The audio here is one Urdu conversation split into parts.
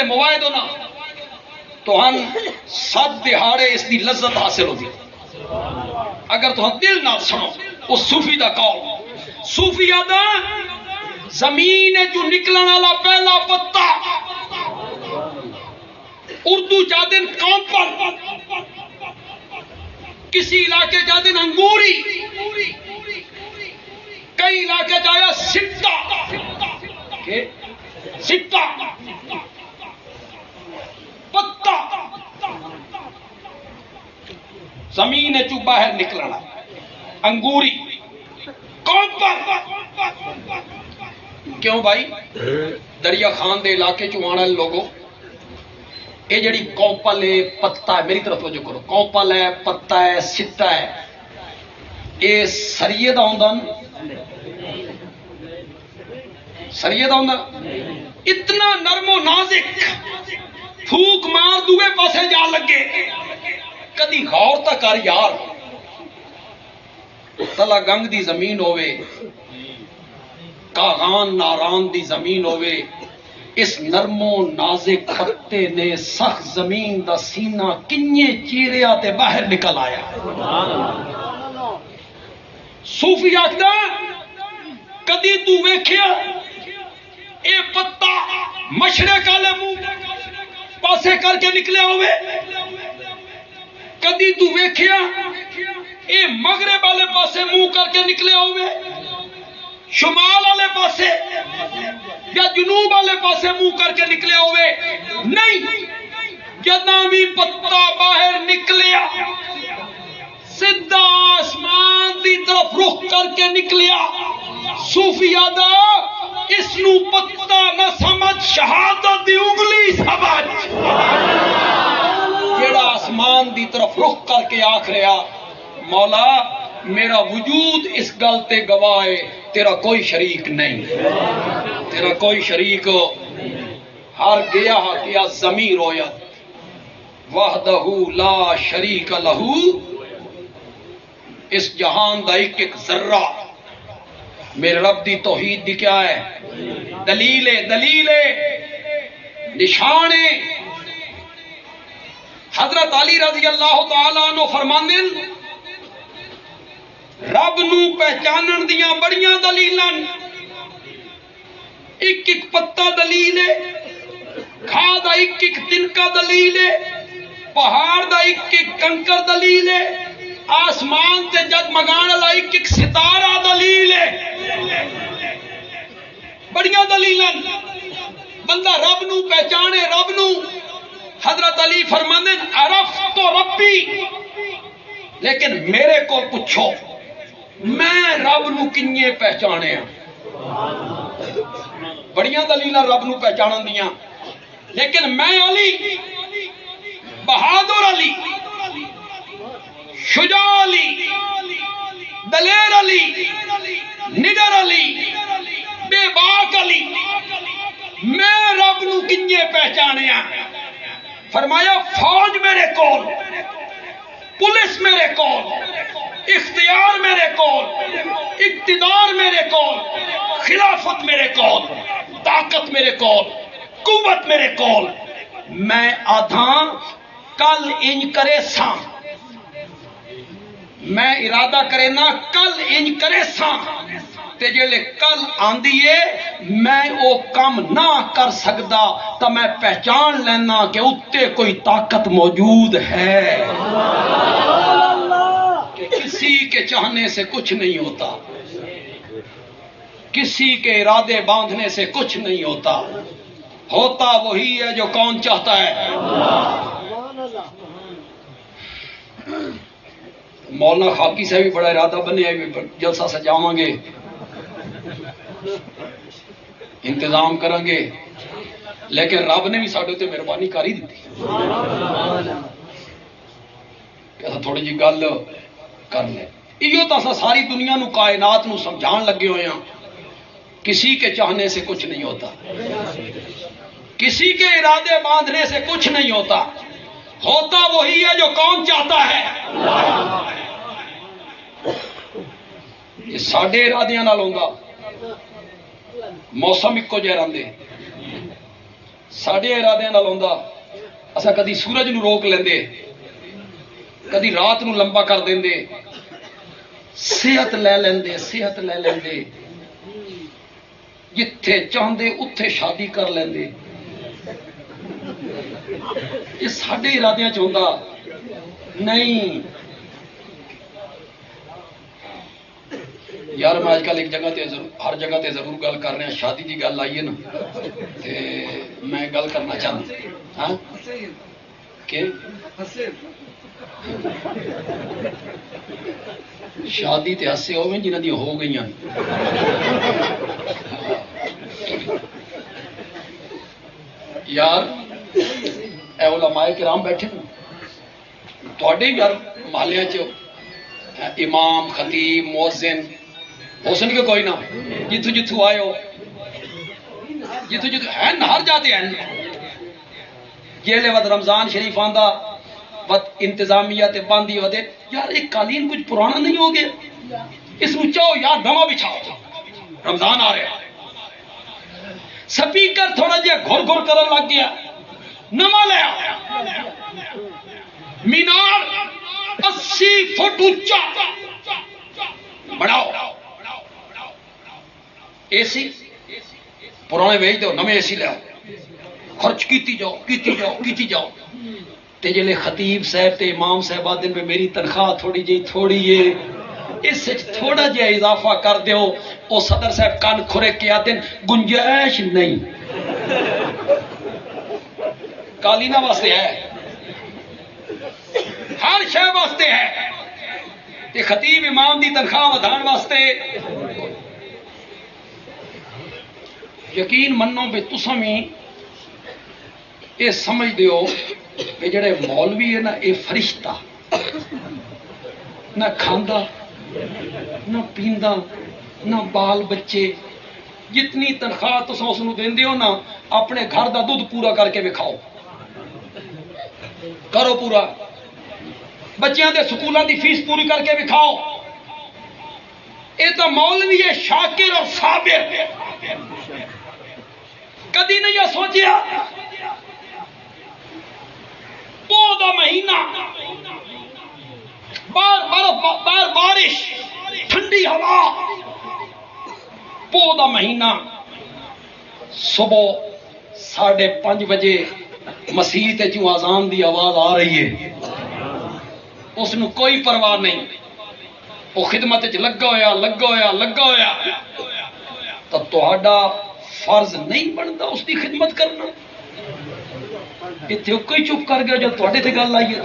موائد ہونا تو ہم سات دہاڑے اس دی لذت حاصل ہوتی اگر تو ہم دل نہ سنو اس صوفی دا قول صوفی دا زمین جو نکلن والا پہلا پتا اردو جادن کامپل کسی علاقے جادن انگوری کئی علاقے جایا سٹا سٹا پتا زمین چو باہر نکلنا انگوری کامپل کیوں بھائی دریا خان دے علاقے چو آنا لوگوں یہ جڑی کومپل ہے پتا ہے میری طرف توجہ کرو کومپل ہے پتا ہے سٹا ہے یہ سریے دا ہوندا سریے دا ہوندا اتنا نرم و نازک پھوک مار دوے پاسے جا لگے کدی غور تا کر یار تلا گنگ دی زمین ہوئے کاغان ناران دی زمین ہوئے اس نرم و نازک پتے نے سخت زمین دا سینہ کنیے چیریا تے باہر نکل آیا صوفی آکھدا کدی تو ویکھیا اے پتا مشرق والے منہ پاسے کر کے نکلے ہوئے کدی تو ویکھیا اے مغرب والے پاسے منہ کر کے نکلے ہوئے شمال والے پاسے یا جنوب والے پاسے منہ کر کے نکلے ہوئے نہیں جداں بھی پتا باہر نکلیا سیدھا آسمان دی طرف رخ کر کے نکلیا صوفی آدھا اس نو پتا نہ سمجھ شہادت دی انگلی سمجھ جیڑا آسمان دی طرف رخ کر کے آکھ رہا مولا میرا وجود اس گل تے گواہ ہے تیرا کوئی شریک نہیں تیرا کوئی شریک ہر گیا کیا ضمیر رویت وحدہ لا شریک لہو اس جہان دا ایک ایک ذرہ میرے رب دی توحید دی کیا ہے دلیل نشان حضرت علی رضی اللہ تعالیٰ عنہ فرماندن رب نو پہچانن دیاں بڑیاں دلیلاں ایک ایک پتا دلیل ہے کھا دا ایک ایک تنکا دلیل ہے پہاڑ دا ایک ایک کنکر دلیل ہے آسمان تے جگمگان والا ایک ایک ستارہ دلیل ہے بڑیاں دلیلاں بندہ رب نو پہچانے رب نو حضرت علی فرماندے عرفت تو ربی لیکن میرے کو پوچھو میں رب نو کنیے پہچانے ہیں بڑیاں دلیلاں رب نو پہچانن دیاں لیکن میں علی بہادر علی شجاع علی دلیر علی نڈر علی بے باک علی میں رب نو کنیے پہچانے ہیں فرمایا فوج میرے کول پولیس میرے کول اختیار میرے کول اقتدار میرے کول خلافت میرے کول طاقت میرے کول قوت میرے کول میں آدھاں کل انج کرے ساں میں ارادہ کرے نا کل انج کرے ساں تے جلے کل آندیے میں او کام نہ کر سکدا تا میں پہچان لینا کہ اتے کوئی طاقت موجود ہے کہ کسی کے چاہنے سے کچھ نہیں ہوتا کسی کے ارادے باندھنے سے کچھ نہیں ہوتا ہوتا وہی ہے جو کون چاہتا ہے مولانا خاکی سے بھی بڑا ارادہ بنے جلسہ سجاواں گے انتظام کریں گے لیکن رب نے بھی ساڈے تے مہربانی کر ہی دیتی کہ تھوڑی جی گل کر لے ایو تو ساری دنیا نو کائنات نو سمجھان لگے ہوئے ہیں کسی کے چاہنے سے کچھ نہیں ہوتا کسی کے ارادے باندھنے سے کچھ نہیں ہوتا ہوتا وہی ہے جو کون چاہتا ہے یہ ساڈے ارادیاں نال ہوندا موسم اکو جہ رہندے ساڈے ارادے نال ہوندا اسا کدی سورج نو روک لیندے کدی رات نو لمبا کر دیندے صحت لے لیندے جتھے چاہندے اتھے شادی کر لیندے یہ ساڈے ارادیاں چ ہوندا نہیں یار میں اج کل ایک جگہ تے ہر جگہ تے ضرور گل کر رہا شادی دی گل آئی ہے نا تے میں گل کرنا چاہتا ہاں کہ شادی تے ہسے ہوئے جنہاں دی ہو گئی یار اے علماء کرام بیٹھے تھوڑے یار محلے چ امام خطیب مؤذن ہو سن کے کوئی نہ جتھو جتھو آئے ہو جتھو جتھو ہیں ہر جاتے ہیں جیلے ود رمضان شریف آندا ود انتظامیہ تے باندھی ودے یار ایک قالین کچھ پرانا نہیں ہو گیا اس میں چاہو یار نواں بچھاؤ رمضان آ رہا سپیکر تھوڑا جہا گھر گھر کرن لگ گیا نواں لے آیا مینار 80 فٹ اونچا بڑھاؤ اے سی پرانے ویچ دو نویں اے سی لے آؤ خرچ کیتی جاؤ تے جلے خطیب صاحب تے امام صاحب آدن پہ میری تنخواہ تھوڑی ہے اس تھوڑا جہا اضافہ کر دیو او صدر صاحب کان کھرے کے آدن گنجائش نہیں قالینہ واسطے ہے ہر شے واسطے ہے تے خطیب امام دی تنخواہ ودھان واسطے یقین منو بے تساں بھی یہ سمجھ دیو کہ جڑے مولوی ہے نا یہ فرشتہ نہ کھاندا نہ پیندا نہ بال بچے جتنی تنخواہ تساں اس نو دیندے ہو نا اپنے گھر دا دودھ پورا کر کے وکھاؤ کرو پورا بچیاں دے سکولاں دی فیس پوری کر کے وکھاؤ یہ تو مولوی ہے شاکر اور صابر کدی نہیں یہ سوچیا پو دا مہینہ بار بارش ٹھنڈی ہوا پو دا مہینہ صبح 5:30 بجے مسیت چوں اذان دی آواز آ رہی ہے اس نو کوئی پرواہ نہیں وہ خدمت چ لگا ہویا تو تہاڈا فرض نہیں بنتا اس کی خدمت کرنا اتنے کوئی چپ کر گیا جو تھوڑے تے گل آئی ہے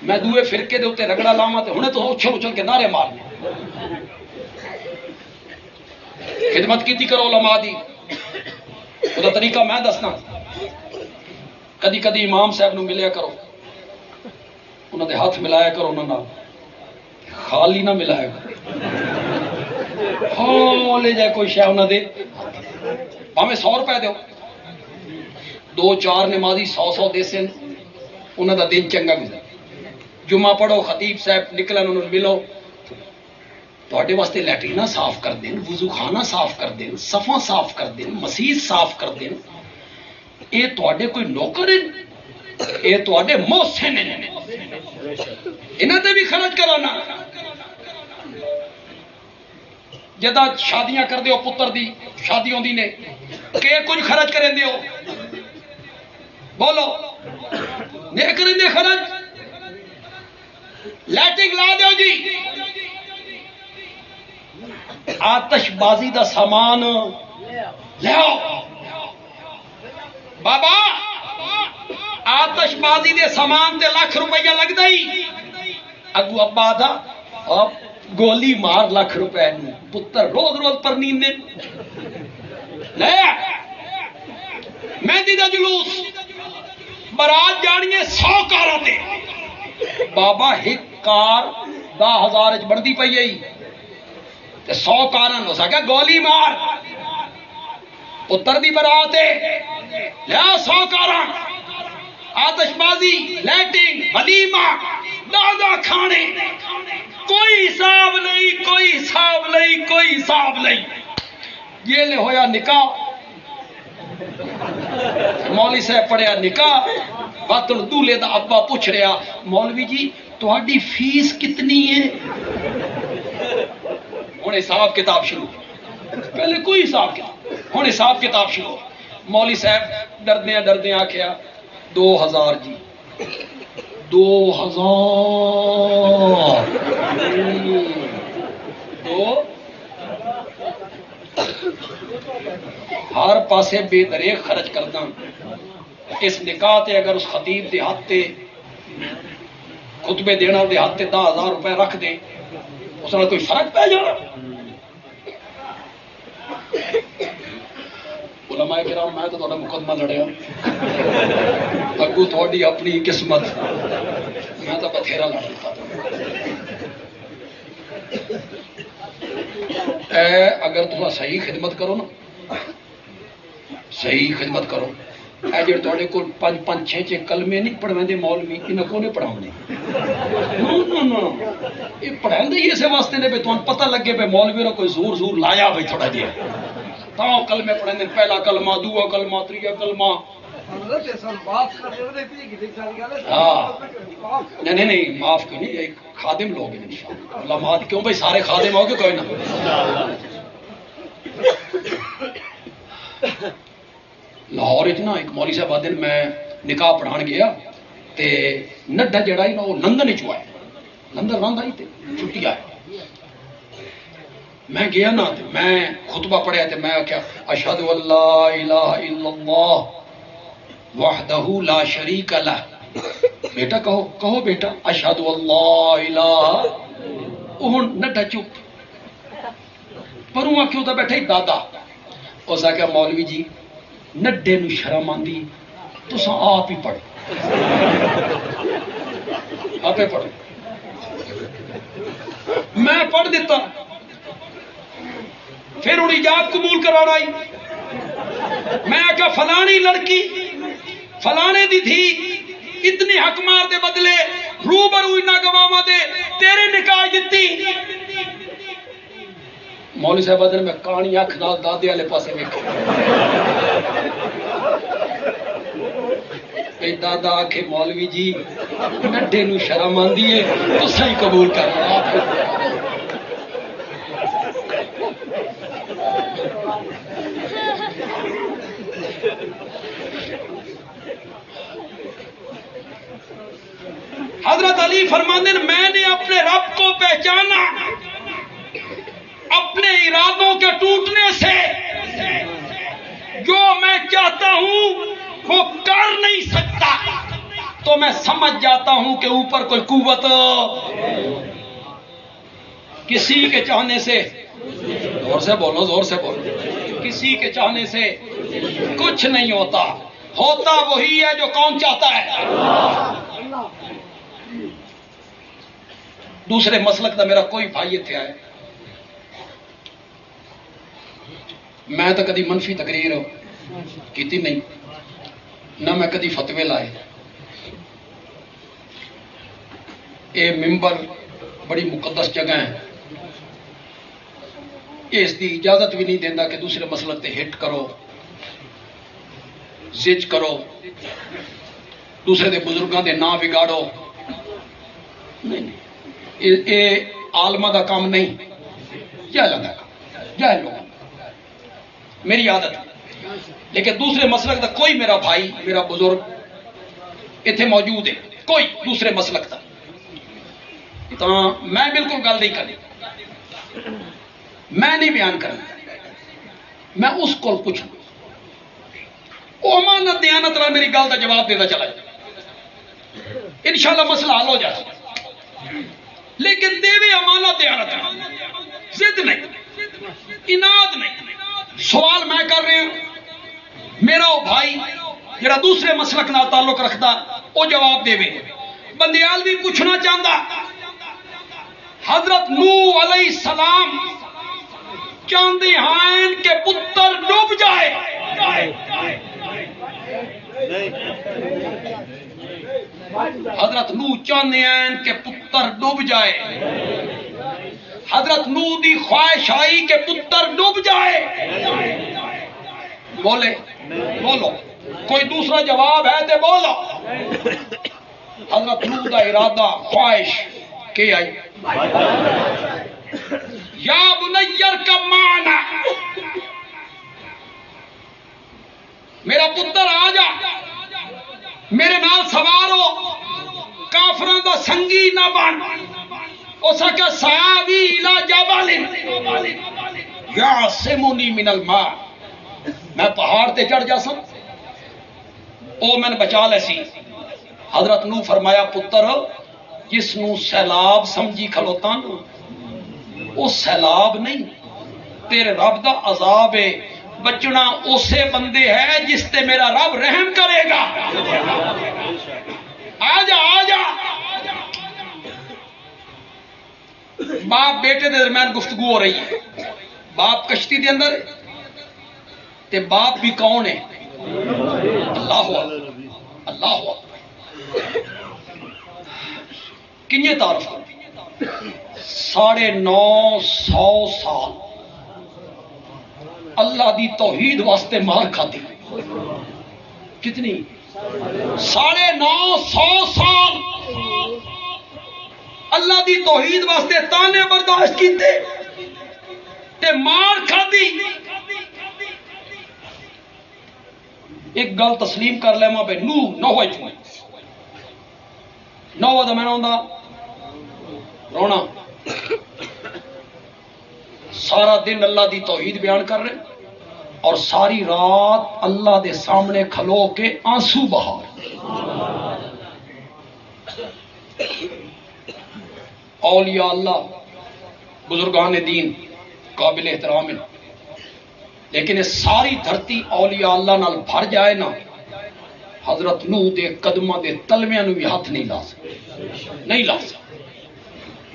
میں دوے فرقے دے اتنے رگڑا لاواں تے ہنے تو اچھل کے نعرے مارنے خدمت کیتی کرو علماء دی وہ طریقہ میں دسنا کدی کدی امام صاحب نو ملیا کرو انہوں دے ہاتھ ملایا کرو انہوں نے خالی نہ ملایا کرو ہاں لے جائے کوئی شاہ انہوں دے ہمیں 100 روپے دو 2-4 نمازی 100 دے سن انہوں دا دن چنگا گزر جمعہ پڑھو خطیب صاحب نکلن انہوں ملو تھوڑے واسطے لیٹرینا صاف کر دیں وضو خانہ صاف کر دیں صفاں صاف کر دیں مسجد صاف کر دیں یہ تھوڑے کوئی نوکر ہیں یہ تھوڑے محسن ہیں انہوں تے بھی خرچ کرو نا جدا شادیاں کر دیو پتر دی شادی ہوندی نے کہ کچھ خرچ کریں دیو بولو نہیں کریں دے خرچ لائٹنگ لا دیو جی آتش بازی دا سامان لے آؤ بابا آتش بازی دے سامان تے لاکھ روپیہ لگ دائی اگو ابا دا گولی مار لاکھ روپے پتر روز پر نیند لے مہندی دا جلوس برات جانیے 100 کاراں تے بابا ایک کار 10,000 بڑھتی پئی ہے تے 100 کاراں ہو سکے گولی مار پتر دی برات ہے لے 100 کاراں آتش بازی لائٹنگ ولیمہ دادا کھانے کوئی حساب نہیں یہ لے ہویا نکاح مولوی صاحب پڑھیا نکاح باتن دولے دا ابا پوچھ رہا مولوی جی تہاڈی فیس کتنی ہے؟ ہن حساب کتاب شروع، پہلے کوئی حساب کتاب، ہن حساب کتاب شروع۔ مولوی صاحب ڈردیاں ڈردیاں آکھیا 2000 جی 2000 دو ہر پاسے بے دریغ خرچ کردا اس نکاح تے اگر اس خطیب دے ہاتھ تے خطبے دینا دے ہاتھ تے 10,000 روپے رکھ دے اس نال کوئی فرق پہ جانا؟ علماء کرام میں تو تھوڑا مقدمہ لڑیا اگو تھوڑی اپنی قسمت میں تو بتھیرا لڑ دیتا اے اگر تم صحیح خدمت کرو نا صحیح خدمت کرو اے جڑے تھوڑے کو 5-5-6 کلمے نہیں پڑھویں مولوی انہاں کو نہیں پڑھاونے یہ پڑھائیں دے اسے واسطے نے بھی تمہیں پتہ لگے پہ مولوی رو کوئی زور زور لایا بھائی تھوڑا جی تاں کلمے پڑھیں دے پہلا کلمہ دوسرا کلمہ تیسرا کلمہ ہاں نہیں نہیں معاف کیوں نہیں ایک خادم لوگ ہیں انشاءاللہ علماء کیوں بھائی سارے خادم ہو گے کوئی نہ لاہور اتنا ایک مولوی صاحب آدھے میں نکاح پڑھان گیا تے نڈا جڑا ہی نا وہ لندن ہی چوائے لندن رہندا ہی تے چھٹی آئے میں گیا نا تے میں خطبہ پڑھیا تے میں کیا اشہد ان لا الہ الا اللہ وحدہ لا شریک لہ بیٹا کہو بیٹا اشہد ان لا الہ وہ نڈا چپ پروں کیوں تو بیٹھے دادا اس آخیا مولوی جی نڈے نو شرم آندی تساں آپ ہی پڑھو آپ ہی پڑھو میں پڑھ دیتا پھر انہیں ایجاب قبول کرانا آئی میں آخیا فلانی لڑکی فلانے دی تھی اتنی حق مار دے بدلے روبرو نہ گواما دے تیرے نکاح دیتی مولوی صاحب ادھر میں کہانی اکھ نال دادے والے پاسے ویکھے اے دادا آکھے مولوی جی نڈے نو شرم آندی ہے تساں ہی قبول کرنا حضرت علی فرماتے ہیں میں نے اپنے رب کو پہچانا اپنے ارادوں کے ٹوٹنے سے جو میں چاہتا ہوں وہ کر نہیں سکتا تو میں سمجھ جاتا ہوں کہ اوپر کوئی قوت کسی کے چاہنے سے زور سے بولو کسی کے چاہنے سے کچھ نہیں ہوتا ہوتا وہی ہے جو کون چاہتا ہے دوسرے مسلک کا میرا کوئی بھائی اتنے آئے میں تو کدی منفی تقریر کیتی نہیں نہ میں کدی فتوے لائے اے ممبر بڑی مقدس جگہ ہے اس دی اجازت بھی نہیں دینا کہ دوسرے مسلک تے ہٹ کرو زج کرو دوسرے دے بزرگاں دے نام بگاڑو نہیں اے عالمہ دا کام نہیں جاہلاں دا کام جاہل لوگ میری عادت لیکن دوسرے مسلک دا کوئی میرا بھائی میرا بزرگ اتنے موجود ہے کوئی دوسرے مسلک دا تو میں بالکل گل نہیں کرنی میں نہیں بیان کرنا میں اس کو پوچھوں وہ امانت دیانت نال میری گل کا جواب دینا چلا جائے انشاءاللہ مسئلہ حل ہو جائے لیکن دیوے امانت دیانت ضد نہیں اناد نہیں سوال میں کر رہا ہوں میرا وہ بھائی جڑا دوسرے مسلک نال تعلق رکھتا وہ جواب دے بندیال بھی پوچھنا چاہتا حضرت نوح علیہ السلام چاندے ہائن کے پتر ڈوب جائے حضرت نوح چاندے ہائن کے پتر ڈوب جائے حضرت نوح دی خواہش آئی کہ پتر ڈوب جائے بولے بولو کوئی دوسرا جواب ہے تو بولو. حضرت نوح دا ارادہ خواہش کہ آئی یا بنیر کا معنی میرا پتر آ جا میرے نال سوار ہو کافراں دا سنگی نہ بن اس کہ ساوی الی جبل یعصمنی من الماء میں پہاڑ تے چڑھ جا سا او میں بچا لے سی. حضرت نوح فرمایا پتر جس نو سیلاب سمجھی کھلوتا نا وہ سیلاب نہیں تیرے رب دا عذاب ہے. بچنا اسے بندے ہے جس تے میرا رب رحم کرے گا. آجا آجا. باپ بیٹے دے درمیان گفتگو ہو رہی ہے. باپ کشتی دے اندر تے باپ بھی کون ہے؟ اللہ اللہ. کنجے تعارف 950 سال اللہ دی توحید واسطے مار کھاتی. کتنی؟ 950 سال اللہ دی توحید واسطے تانے برداشت کیتے تے مار کھاتی. ایک گل تسلیم کر لے ماں بے نوح دا میں نہ رونا سارا دن اللہ دی توحید بیان کر رہے اور ساری رات اللہ دے سامنے کھلو کے آنسو بہا. اولیاء اللہ بزرگان دین قابل احترام ہیں لیکن یہ ساری دھرتی اولیاء اللہ نال بھر جائے نا حضرت نوح دے قدمہ دے تلویاں نو بھی ہاتھ نہیں لا سکتے. نہیں لا سکتے.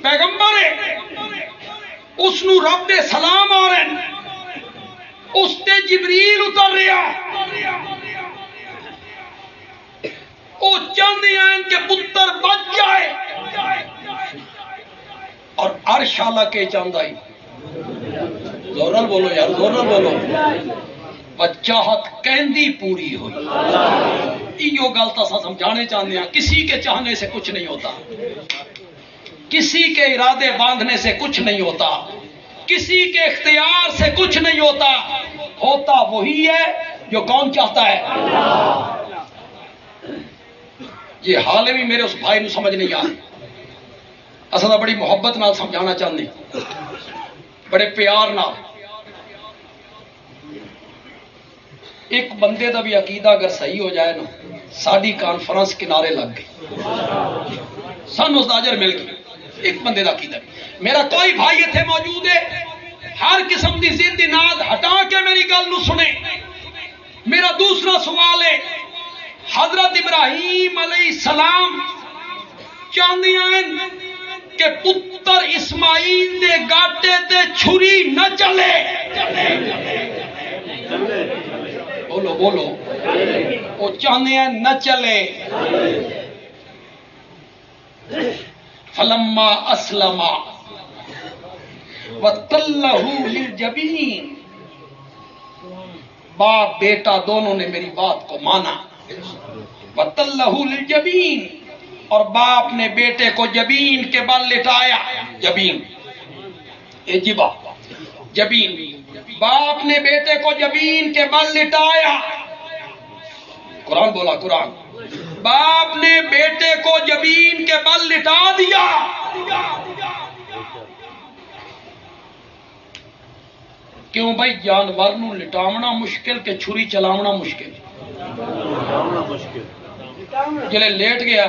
پیغمبر ہے اس نو رب دے سلام آ رہے ہیں اس تے جبریل اتر رہا وہ چاہتے ہیں کہ پتر بچ جائے اور عرش اللہ کے چاہتا ہی زورل بولو یار زورل بولو چاہت کہندی پوری ہوئی. یہ گل تو سمجھانے چاہتے ہیں کسی کے چاہنے سے کچھ نہیں ہوتا کسی کے ارادے باندھنے سے کچھ نہیں ہوتا کسی کے اختیار سے کچھ نہیں ہوتا. ہوتا وہی ہے جو کون چاہتا ہے. یہ حال بھی میرے اس بھائی نو سمجھ نہیں آ رہی. اصل بڑی محبت نال سمجھانا چاہتے بڑے پیار نال. ایک بندے دا بھی عقیدہ اگر صحیح ہو جائے نا ساری کانفرنس کنارے لگ گئی سن اس دا اجر مل گئی. ایک بندے دا عقیدہ. میرا کوئی بھائی اتنے موجود ہے ہر قسم کی ضد ناد ہٹا کے میری گل نو سنے. میرا دوسرا سوال ہے حضرت ابراہیم علیہ السلام چاہتے ہیں کہ پتر اسماعیل دے گاٹے تے چھری نہ چلے. بولو بولو وہ چاہتے ہیں نہ چلے. فلما اسلم وتلہ للجبین باپ بیٹا دونوں نے میری بات کو مانا. وتلہ للجبین اور باپ نے بیٹے کو جبین کے بل لٹایا. جبین اے جبا جبین باپ نے بیٹے کو جبین کے بل لٹایا. قرآن بولا قرآن. باپ نے بیٹے کو جبین کے بل لٹا دیا. کیوں بھائی جانور نو لٹاونا مشکل کہ چھری چلاونا مشکل. جلے لیٹ گیا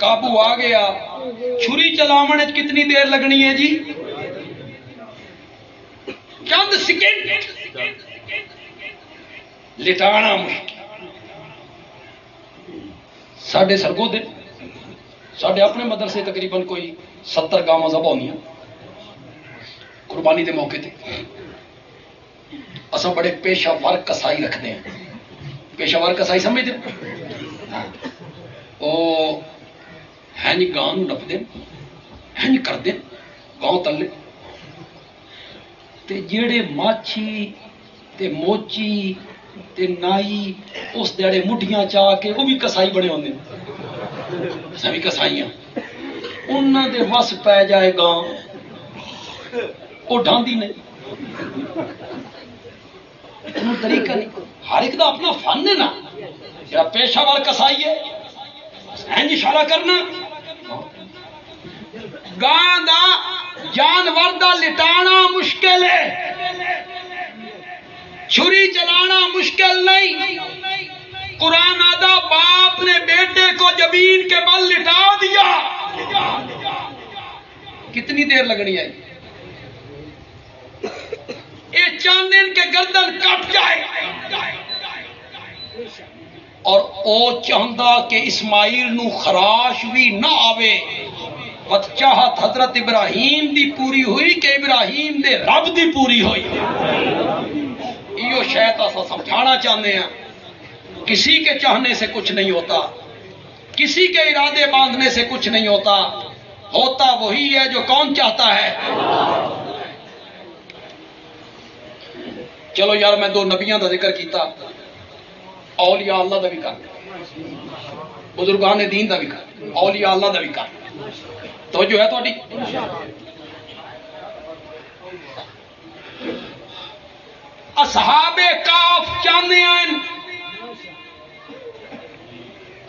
قابو آ گیا چھری چلاونے کتنی دیر لگنی ہے جی؟ چند سیکنڈ. لٹانا مشکل. ساڑھے سرگو دن ساڑھے اپنے مدرسے تقریباً کوئی 70 گاواں ذبح ہونی قربانی دے موقع تے. اساں بڑے پیشہ ور کسائی رکھتے ہیں. پیشہ ور کسائی سمجھتے او ہینج گاں نو نپ دیں ہینج کر دیں گاؤں تلے تے جیڑے ماچھی تے موچی تے نائی اس دیڑے مٹھیاں چاہ کے وہ بھی کسائی بڑے ہوندے اساں بھی کسائیاں انہاں دے وس پی جائے گا وہ ڈھاندی نہیں انہوں طریقہ نہیں ہر ایک دا اپنا فن ہے نا یا پیشہ ور کسائی ہے اینج اشارہ کرنا گاں دا جانور دا لٹانا مشکل ہے چھری چلانا مشکل نہیں قرآن آدھا باپ نے بیٹے کو زمین کے بل لٹا دیا کتنی دیر لگنی آئی یہ چاندے کہ گردن کٹ جائے اور او چاہتا کہ اسماعیل نو خراش بھی نہ آوے وقت چاہت حضرت ابراہیم دی پوری ہوئی کہ ابراہیم دے رب دی پوری ہوئی یہ شاید ایسا سمجھانا چاہتے ہیں کسی کے چاہنے سے کچھ نہیں ہوتا کسی کے ارادے باندھنے سے کچھ نہیں ہوتا ہوتا وہی ہے جو کون چاہتا ہے چلو یار میں دو نبیاں دا ذکر کیتا اولیاء اللہ دا بھی کر بزرگان دین دا بھی کر اولیاء اللہ دا بھی کر تو جو ہے تھوڑی اصحاب کاف چاہنے آئیں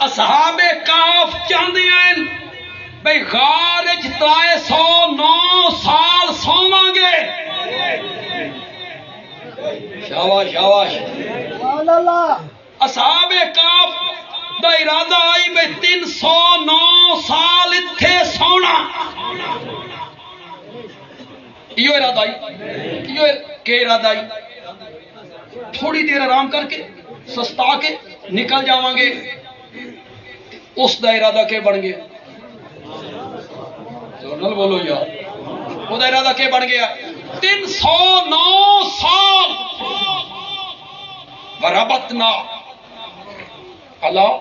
اصحاب کاف چاہنے آئیں بھئی غارج تائے 109 سال سوواں گے شاباش شاباش اصحاب کاف دا ارادہ آئی بھئی 309 سال اتھے سونا یہ ارادہ آئی یہ کہ ارادہ آئی تھوڑی دیر آرام کر کے سستا کے نکل جاواں گے اس دا ارادہ کے بن گیا زورنل بولو یار وہ دا ارادہ کے بن گیا 309 سال وربطنا اللہ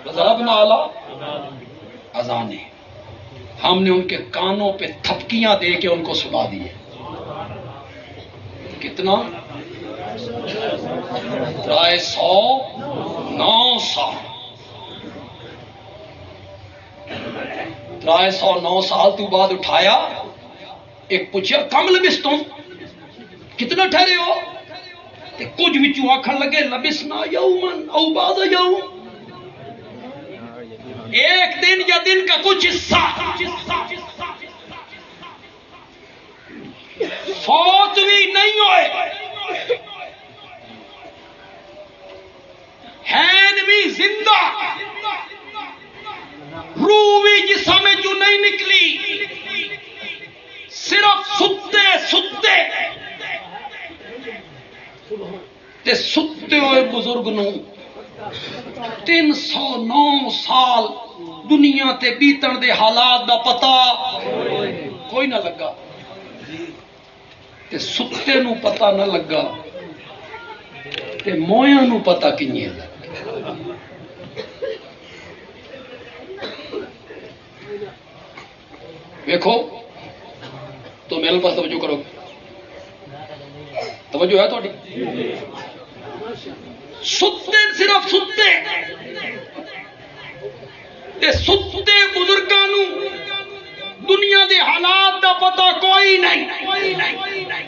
ضربنا اللہ اذانے ہم نے ان کے کانوں پہ تھپکیاں دے کے ان کو سنا دیے کتنا 309 سال 309 سال تو بعد اٹھایا ایک پوچھا کم لبس تم کتنا ٹھہرے ہو کچھ بھی آکھن لگے لبسنا یومن او بعض یوم ایک دن یا دن کا کچھ حصہ فوت بھی نہیں ہوئے ہیں بھی زندہ روح بھی جسم میں جو نہیں نکلی صرف ستے ستے تے ستے ہوئے بزرگ نو 309 سال دنیا تے بیتن دے حالات دا پتا کوئی نہ لگا تے ستے نو پتا نہ لگا تے مویاں نو پتا کنیے لگا دیکھو تو میرے پاس توجہ کرو توجہ ہے تھوڑی ستے صرف ستے تے ستے بزرگانو دنیا دے حالات دا پتا کوئی نہیں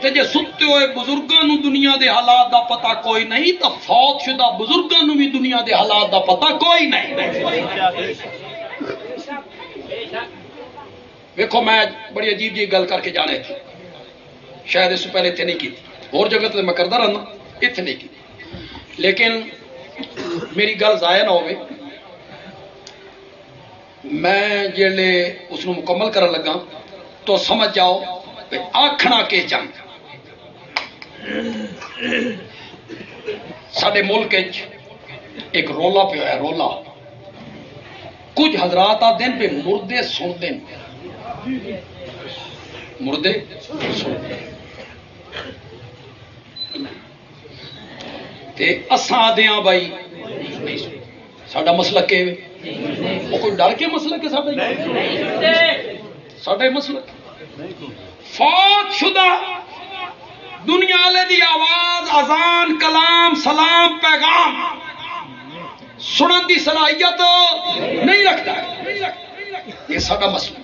تے جے ستے ہوئے بزرگانو دنیا دے حالات دا پتا کوئی نہیں تو فوت شدہ بزرگانو بھی دنیا دے حالات دا پتا کوئی نہیں دیکھو میں بڑی عجیب جی گل کر کے جانے تھی شاید اس سے پہلے اتنے نہیں کی تھی اور جگہ تو میں کرتا رہنا اتنے نہیں کی لیکن میری گل ضائع نہ ہوئے میں جیلے اس کو مکمل کرنے لگا تو سمجھ جاؤ کہ آکھنا کے چند ساڑھے ملک ایک رولا پہ ہے رولا کچھ حضرات آ دن پہ مردے سن دن مردے سن تے اساں دیاں بھائی ساڈا مسلک ہے وہ کوئی ڈر کے مسلک ہے ساڈا مسلک فوت شدہ دنیا والے دی آواز اذان کلام سلام پیغام سنن دی صلاحیت نہیں رکھتا. یہ ساڈا مسئلہ.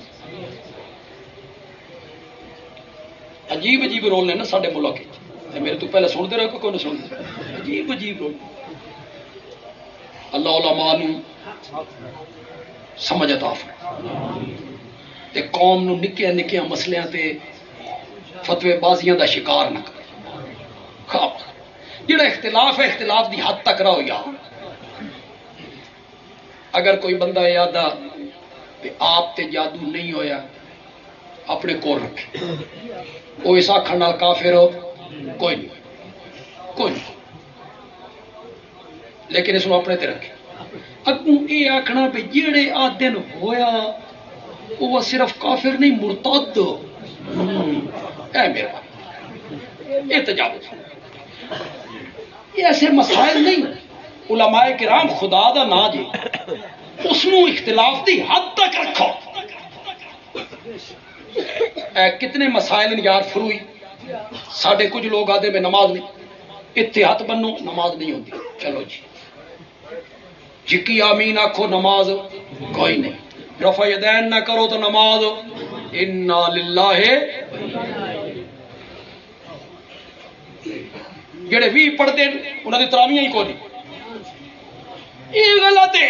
عجیب عجیب رول نے نا ساڈے ملک. میرے تو پہلے سنتے رہو کوئی نہ سنتے. عجیب عجیب رول. اللہ علماء نو سمجھ عطا فرمائے تے قوم نو نکیاں نکیاں مسلیاں تے فتوی بازیاں دا شکار نہ کرے. جڑا اختلاف ہے اختلاف دی حد تک رہو. یا اگر کوئی بندہ یادا تے آپ تے جادو نہیں ہویا اپنے کول رکھے. وہ اس آکھن نال کافر ہو کوئی نہیں کوئی نہیں, لیکن اس کو اپنے تے رکھے. اگوں یہ آکھنا بھی جڑے آ دن ہویا وہ صرف کافر نہیں مرتد. اے میرا یہ تجاوز. یہ ایسے مسائل نہیں. علماء کرام خدا دا نا جی اس نو اختلاف دی حد تک رکھو. کتنے مسائل یار فروئی. ساڈے کچھ لوگ آدھے میں نماز نہیں اتنے ہاتھ بنو نماز نہیں ہوتی. چلو جی جکی آمین آکھو نماز کوئی نہیں. رفع یدین نہ کرو تو نماز انا للہ. جڑے بھی پڑھتے ہیں انہوں نے تراویاں ہی کوئی نہیں. یہ غلط ہے.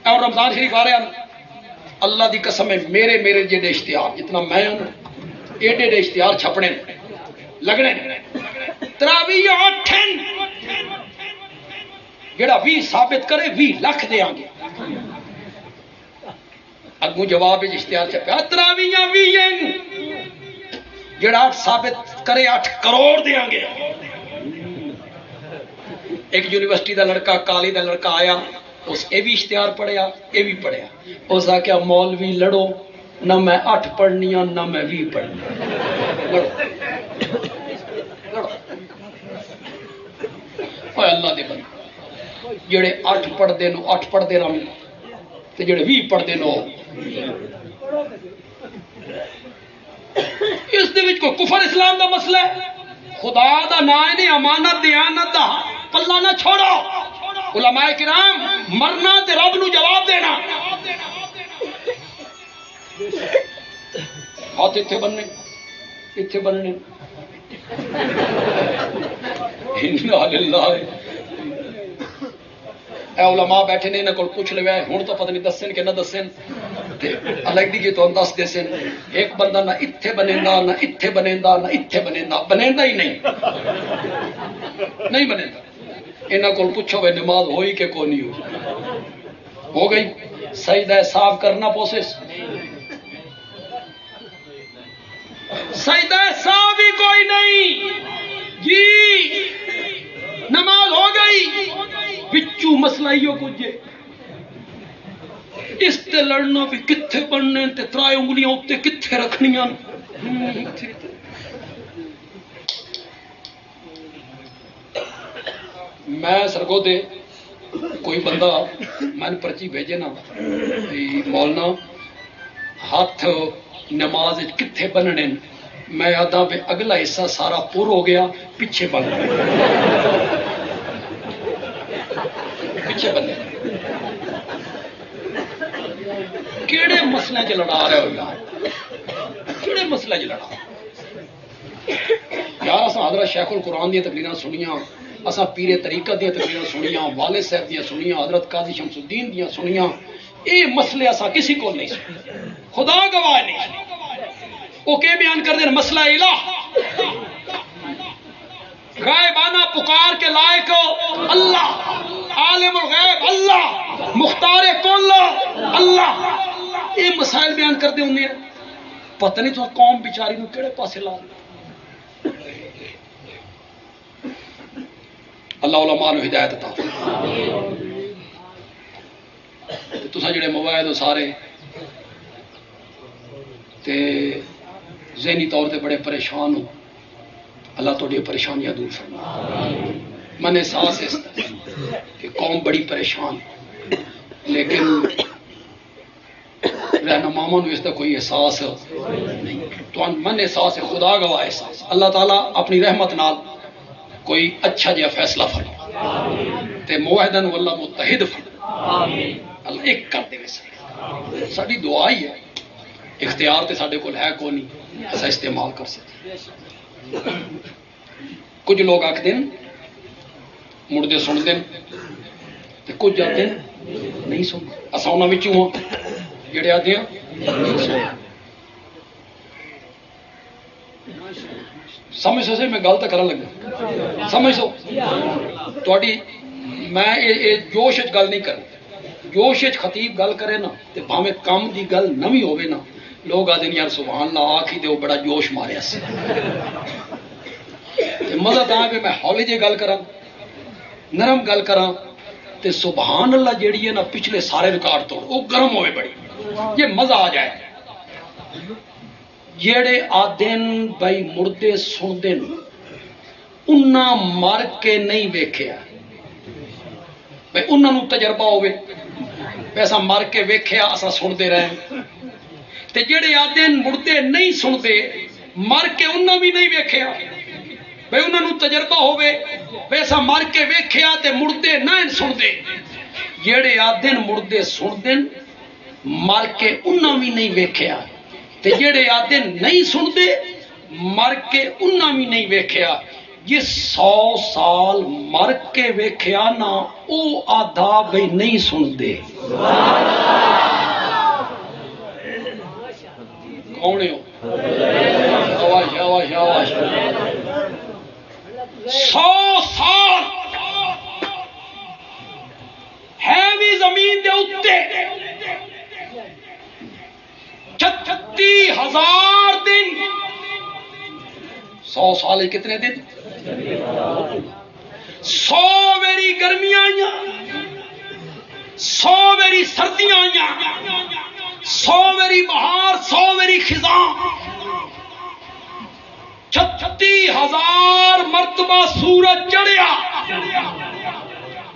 اور رمضان شریف آ رہے ہیں اللہ دی قسم ہے میرے جڑے اشتہار جتنا میں ہوں ایڈے ایڈے اشتہار چھپنے لگنے تراویح 8 جڑا 20 ثابت کرے 20 لاکھ دیا گے. اگوں جواب اشتہار چھپیا تراویح 20 جڑا 8 ثابت کرے 8 کروڑ دیا گے. ایک یونیورسٹی دا لڑکا کالی دا لڑکا آیا اس اے بھی اشتہار پڑھیا اے بھی پڑھیا. اس آ کیا مولوی لڑو نہ میں 8 پڑھنی ہوں نہ میں 20 پڑھنی. اللہ دے بندے جڑے 8 پڑھتے نو 8 پڑھتے رہن تے جڑے 20 پڑھتے نو اس دے وچ کوئی کفر اسلام دا مسئلہ ہے. خدا دا نا ہے امانت دیانت دا پلہ نہ چھوڑو. علماء کرام مرنا تے رب نو جواب دینا. ہاتھ اتنے بننے انا للہ. اے علماء بیٹھے نے انہاں کول پوچھ لویا ہن تو پتہ نہیں دسن کہ نہ دسن تے الگ دی تو دس دسن. ایک بندہ نہ اتھے بنیندا نہ اتھے بنیندا نہ اتھے بنیندا بنیندا ہی نہیں بنیندا. انہاں کول پوچھو وے نماز ہوئی کہ کوئی نہیں ہوئی. ہو گئی سجدہ صاف کرنا پوسس سجدہ صاف ہی کوئی نہیں جی. نماز ہو گئی بچو مسئلہ ہی کچھ اس تے لڑنا بھی کتھے بننے تے 3 انگلیاں اتنے کتھے رکھنیاں. میں سرگو دے کوئی بندہ میں نے پرچی بھیجے نا مولانا ہاتھ نماز کتھے بننے. میں آدھا پہ اگلا حصہ سارا پور ہو گیا پیچھے بن پیچھے بن. کیڑے مسئلے چ لڑا رہے ہو یار. کیڑے مسئلے چ لڑا یار. اصا حضرت شیخ القرآن دیا تقریراں سنیاں اساں پیر طریقت دیا تقریراں سنیاں والد صاحب دیا سنیاں حضرت قاضی شمس الدین دیا سنیاں. یہ مسئلے اساں کسی کو نہیں سنی. خدا گواہ نہیں. وہ کہ بیان کر دیں مسئلہ الہ غائبانہ پکار کے لائق اللہ عالم الغیب اللہ مختار کل اللہ. یہ مسائل بیان کر دیں انہیں پتہ نہیں تو قوم بیچاری نو کیڑے پاسے لا. اللہ علماء نو ہدایت عطا. تساں جڑے موبائل ہو سارے تے ذہنی طور تے بڑے پریشان ہو. اللہ تھوڑی پریشانیاں دور فرما. من احساس ہے کہ قوم بڑی پریشان لیکن رہنماؤں اس کا کوئی احساس نہیں، تو من احساس خدا گواہ احساس اللہ تعالیٰ اپنی رحمت نال کوئی اچھا جہا فیصلہ فرما تے موحدن واللہ متحد فرما، اللہ ایک کر دے ساری دعا ہی ہے، اختیار تے ساڈے کول ہے کوئی نہیں ایسا استعمال کر سکتے۔ کچھ لوگ آکھتے ہیں مڑدے سن دیں تے کچھ آتے ہیں نہیں سن، اساں انہاں وچوں ہاں جڑے آتے ہیں نہیں سن۔ سمجھ سو سے میں گل تو کرن لگا، سمجھ سو تہاڈی میں جوش وچ گل نہیں کرنی، جوش وچ خطیب گل کرے نا تے بھاویں کم دی گل نویں ہوے نا لوگ آدھے یار سبحان اللہ آکھی تے وہ بڑا جوش ماریا سی، مزہ تاں کہ میں ہولی جی گل کراں نرم گل کراں تے سبحان اللہ جیڑی ہے نا پچھلے سارے ریکارڈ توڑ وہ گرم ہوئے بڑی یہ مزہ آ جائے۔ جیڑے آدن بھائی مردے سن دن انہاں مر کے نہیں ویکھیا بھائی انہاں نو تجربہ ہوئے پیسا مر کے ویکھیا اساں سنتے رہے تے جیڑے آدن مردے نہیں سنتے مر کے انہاں بھی نہیں ویکھیا بھائی انہاں نو تجربہ ہوئے پیسا مر کے ویکھیا تے مردے نہ سنتے، جیڑے آدن مردے سن دن مر کے انہاں بھی نہیں ویکھیا تے جیڑے آدن نہیں سنتے مر کے انہاں بھی نہیں ویکھیا، جس 100 سال مر کے ویکھیا نا او آدھا بھئی نہیں سنتے۔ کونے ہو؟ آواز آواز آواز 100 سال ہے بھی زمین دے اتے 36,000 دن 100 سال کتنے دن 100 میری گرمیاں آئیاں 100 میری سردیاں آئیاں 100 میری بہار 100 میری خزاں 36,000 مرتبہ سورج چڑھیا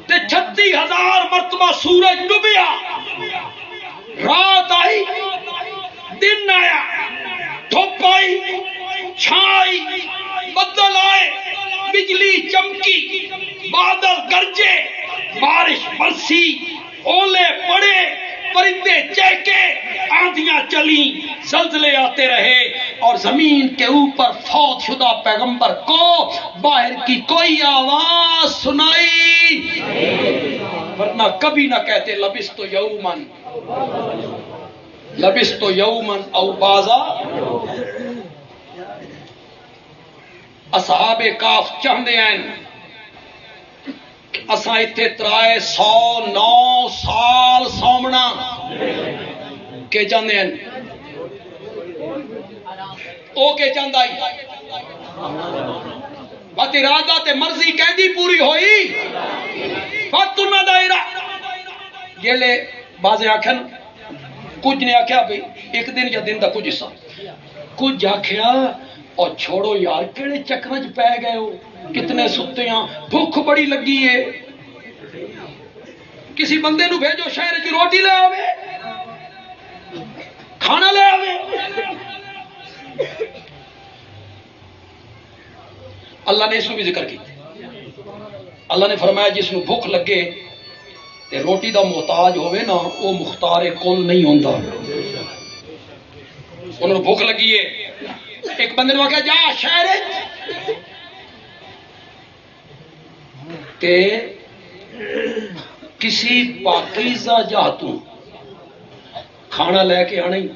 تے 36,000 مرتبہ سورج ڈوبیا، رات آئی دن آیا، دھوپ آئی چھاں آئی، بدل آئے، بجلی چمکی، بادل گرجے، بارش برسی، اولے پڑے، پرندے چہکے، آندیاں چلیں، زلزلے آتے رہے اور زمین کے اوپر فوت شدہ پیغمبر کو باہر کی کوئی آواز سنائی ورنہ کبھی نہ کہتے لبثت یومن لبثت یومن او بازا۔ اصحاب کاف چاہتے ہیں اساں اتنے 309 سال سومنا کہ چاہتے ہیں او کہ چاہتا ہی بات ارادہ تے مرضی کہندی پوری ہوئی بات انہاں دا ارادہ جیلے بازے آکھن کچھ نے آکھیا بھئی ایک دن یا دن دا کچھ حصہ کچھ آکھیا اور چھوڑو یار کیڑے چکرج پہ گئے ہو کتنے ستے ہیں بھوک بڑی لگی ہے کسی بندے نو بھیجو شہر کی روٹی لے آوے کھانا لے آوے۔ اللہ نے اس کو بھی ذکر کی، اللہ نے فرمایا جس نو بھوک لگے تے روٹی دا محتاج ہوئے نا وہ مختار کل نہیں ہوندا، انہوں بھوک لگی ہے ایک بندے نے کہا جا شہر تے کسی پاکیزہ جاتوں کھانا لے کے آنا ہی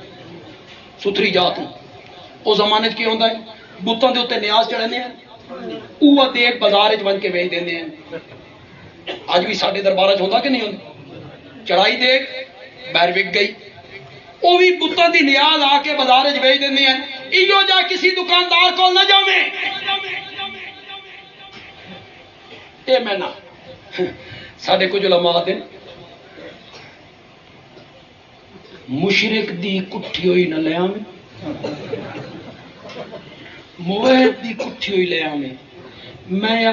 ستھری جاتوں وہ زمانے کی ہوتا ہے بتوں کے اتنے نیاز چڑھنے ہیں وہ دیکھ بازار بن کے بیچ دینے ہیں، اج بھی سارے دربار ہوتا کہ نہیں ہوتا، چڑھائی دیکھ باہر وک گئی وہ بھی بتوں کی نیاز آ کے بازار بیچ دینے ہیں، ایو جا کسی دکاندار کو نہ جاویں اے میں نہ ساڈے کچھ علماء دن مشرک دی کٹھی ہوئی نہ لے آویں موحد دی کٹھی ہوئی لے آویں، میں